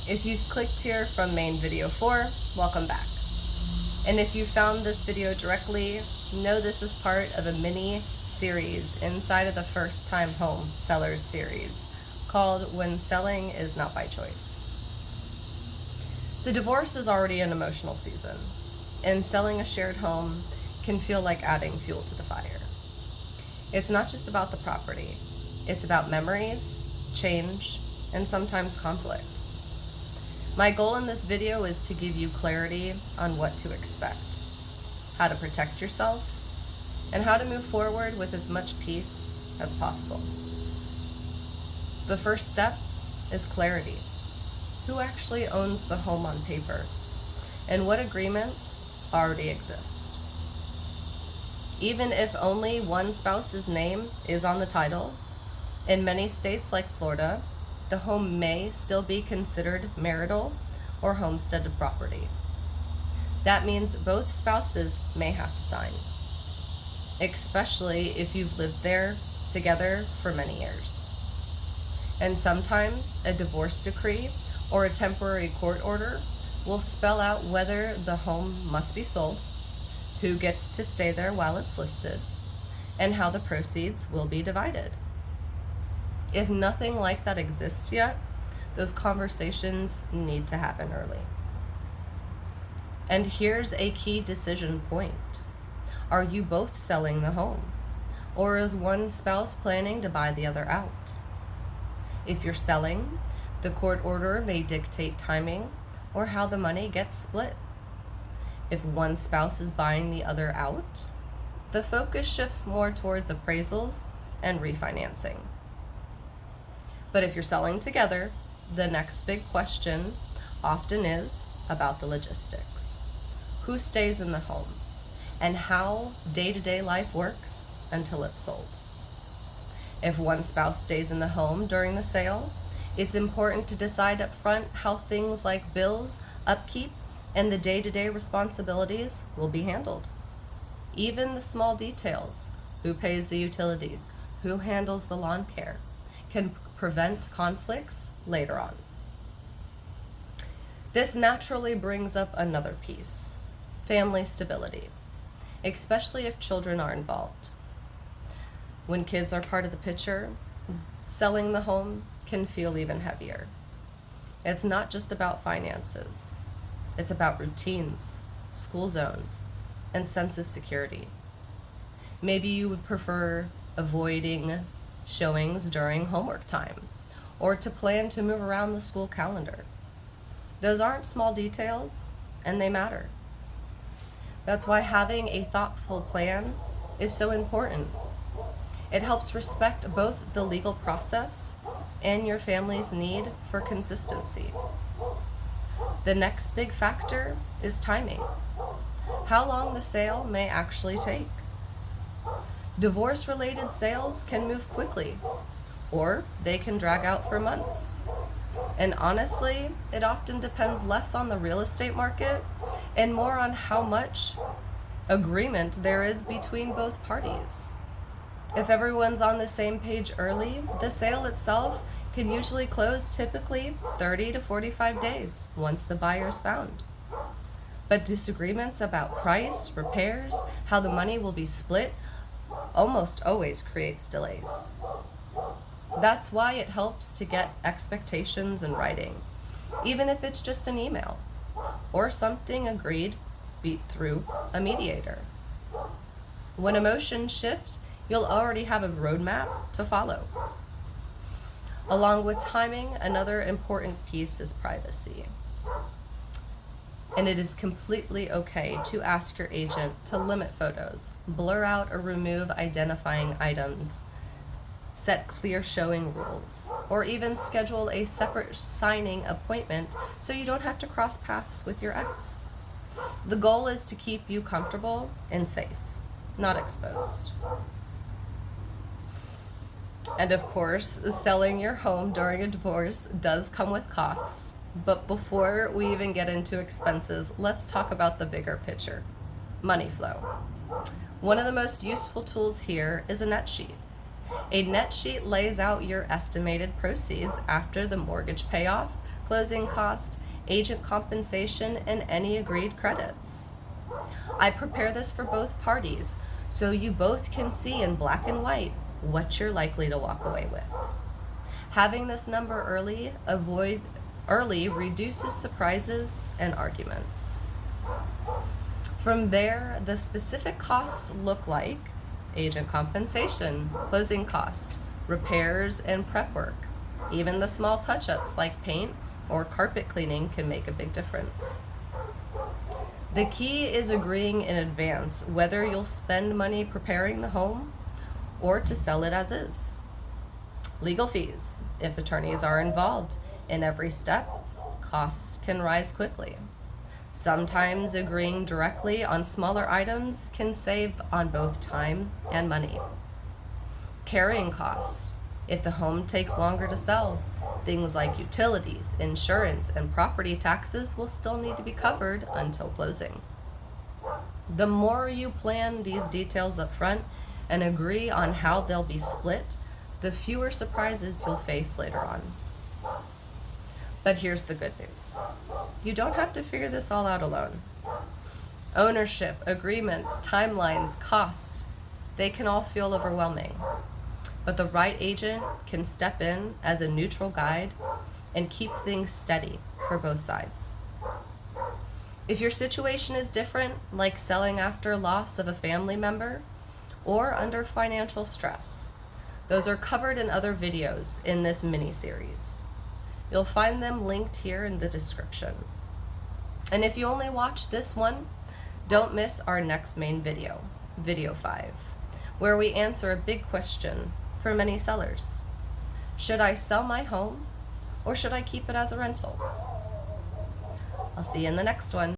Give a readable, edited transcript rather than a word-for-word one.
If you've clicked here from main video 4, welcome back. And if you found this video directly, know this is part of a mini series inside of the First Time Home Sellers series called When Selling is Not by Choice. So divorce is already an emotional season, and selling a shared home can feel like adding fuel to the fire. It's not just about the property, it's about memories, change, and sometimes conflict. My goal in this video is to give you clarity on what to expect, how to protect yourself, and how to move forward with as much peace as possible. The first step is clarity. Who actually owns the home on paper, and what agreements already exist? Even if only one spouse's name is on the title, in many states like Florida, the home may still be considered marital or homesteaded property. That means both spouses may have to sign, especially if you've lived there together for many years. And sometimes a divorce decree or a temporary court order will spell out whether the home must be sold, who gets to stay there while it's listed, and how the proceeds will be divided. If nothing like that exists yet, those conversations need to happen early. And here's a key decision point. Are you both selling the home? Or is one spouse planning to buy the other out? If you're selling, the court order may dictate timing or how the money gets split. If one spouse is buying the other out, the focus shifts more towards appraisals and refinancing. But if you're selling together, the next big question often is about the logistics. Who stays in the home, and how day-to-day life works until it's sold. If one spouse stays in the home during the sale, it's important to decide up front how things like bills, upkeep, and the day-to-day responsibilities will be handled. Even the small details, who pays the utilities, who handles the lawn care, can prevent conflicts later on. This naturally brings up another piece, family stability, especially if children are involved. When kids are part of the picture, selling the home can feel even heavier. It's not just about finances. It's about routines, school zones, and sense of security. Maybe you would prefer avoiding showings during homework time, or to plan to move around the school calendar. Those aren't small details, and they matter. That's why having a thoughtful plan is so important. It helps respect both the legal process and your family's need for consistency. The next big factor is timing. How long the sale may actually take. Divorce-related sales can move quickly, or they can drag out for months. And honestly, it often depends less on the real estate market and more on how much agreement there is between both parties. If everyone's on the same page early, the sale itself can usually close typically 30 to 45 days once the buyer's found. But disagreements about price, repairs, how the money will be split almost always creates delays. That's why it helps to get expectations in writing, even if it's just an email or something agreed through a mediator. When emotions shift, you'll already have a roadmap to follow. Along with timing, another important piece is privacy. And it is completely okay to ask your agent to limit photos, blur out or remove identifying items, set clear showing rules, or even schedule a separate signing appointment so you don't have to cross paths with your ex. The goal is to keep you comfortable and safe, not exposed. And of course, selling your home during a divorce does come with costs. But before we even get into expenses, let's talk about the bigger picture, money flow. One of the most useful tools here is a net sheet. A net sheet lays out your estimated proceeds after the mortgage payoff, closing costs, agent compensation, and any agreed credits. I prepare this for both parties so you both can see in black and white what you're likely to walk away with. Having this number early reduces surprises and arguments. From there, the specific costs look like agent compensation, closing costs, repairs and prep work. Even the small touch-ups like paint or carpet cleaning can make a big difference. The key is agreeing in advance whether you'll spend money preparing the home or to sell it as is. Legal fees, if attorneys are involved in every step, costs can rise quickly. Sometimes agreeing directly on smaller items can save on both time and money. Carrying costs, if the home takes longer to sell, things like utilities, insurance, and property taxes will still need to be covered until closing. The more you plan these details up front and agree on how they'll be split, the fewer surprises you'll face later on. But here's the good news. You don't have to figure this all out alone. Ownership, agreements, timelines, costs, they can all feel overwhelming. But the right agent can step in as a neutral guide and keep things steady for both sides. If your situation is different, like selling after loss of a family member or under financial stress, those are covered in other videos in this mini-series. You'll find them linked here in the description. And if you only watch this one, don't miss our next main video, Video 5, where we answer a big question for many sellers. Should I sell my home or should I keep it as a rental? I'll see you in the next one.